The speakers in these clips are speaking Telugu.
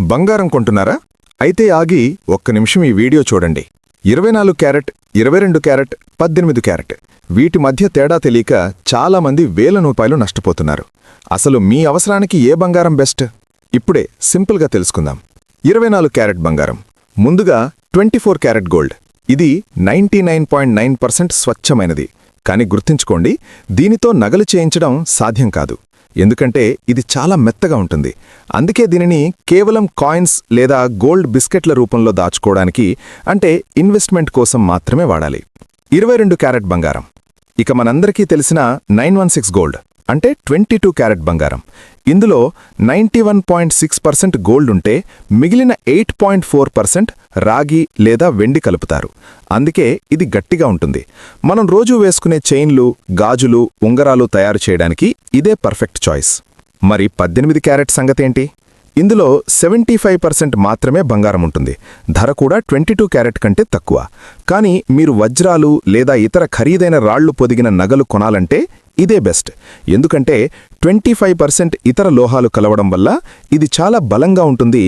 బంగారం కొంటున్నారా? అయితే ఆగి ఒక్క నిమిషం ఈ వీడియో చూడండి. 24 క్యారెట్, 22 క్యారెట్, 18 క్యారెట్ వీటి మధ్య తేడా తెలియక చాలామంది వేల రూపాయలు నష్టపోతున్నారు. అసలు మీ అవసరానికి ఏ బంగారం బెస్ట్? ఇప్పుడే సింపుల్గా తెలుసుకుందాం. 24 క్యారెట్ బంగారం. ముందుగా 24 క్యారెట్ గోల్డ్. ఇది 99.9% స్వచ్ఛమైనది. కానీ గుర్తుంచుకోండి, దీనితో నగలు చేయించడం సాధ్యం కాదు. ఎందుకంటే ఇది చాలా మెత్తగా ఉంటుంది. అందుకే దీనిని కేవలం కాయిన్స్ లేదా గోల్డ్ బిస్కెట్ల రూపంలో దాచుకోవడానికి, అంటే ఇన్వెస్ట్మెంట్ కోసం మాత్రమే వాడాలి. 22 క్యారెట్ బంగారం. ఇక మనందరికీ తెలిసిన 916 గోల్డ్ అంటే 22 క్యారెట్ బంగారం. ఇందులో 91.6% గోల్డ్ ఉంటే మిగిలిన 8.4% రాగి లేదా వెండి కలుపుతారు. అందుకే ఇది గట్టిగా ఉంటుంది. మనం రోజూ వేసుకునే చైన్లు, గాజులు, ఉంగరాలు తయారు చేయడానికి ఇదే పర్ఫెక్ట్ చాయిస్. మరి 18 క్యారెట్ సంగతేంటి? ఇందులో 75% మాత్రమే బంగారం ఉంటుంది. ధర కూడా 22 క్యారెట్ కంటే తక్కువ. కానీ మీరు వజ్రాలు లేదా ఇతర ఖరీదైన రాళ్లు పొదిగిన నగలు కొనాలంటే ఇదే బెస్ట్. ఎందుకంటే 25% ఇతర లోహాలు కలవడం వల్ల ఇది చాలా బలంగా ఉంటుంది,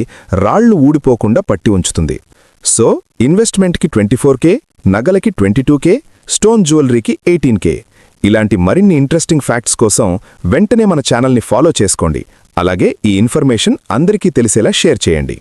రాళ్లు ఊడిపోకుండా పట్టి ఉంచుతుంది. సో ఇన్వెస్ట్మెంట్కి 24K, నగలకి 22K, స్టోన్ జ్యువెలరీకి 18K. ఇలాంటి మరిన్ని ఇంట్రెస్టింగ్ ఫ్యాక్ట్స్ కోసం వెంటనే మన ఛానల్ని ఫాలో చేసుకోండి. అలాగే ఈ ఇన్ఫర్మేషన్ అందరికీ తెలిసేలా షేర్ చేయండి.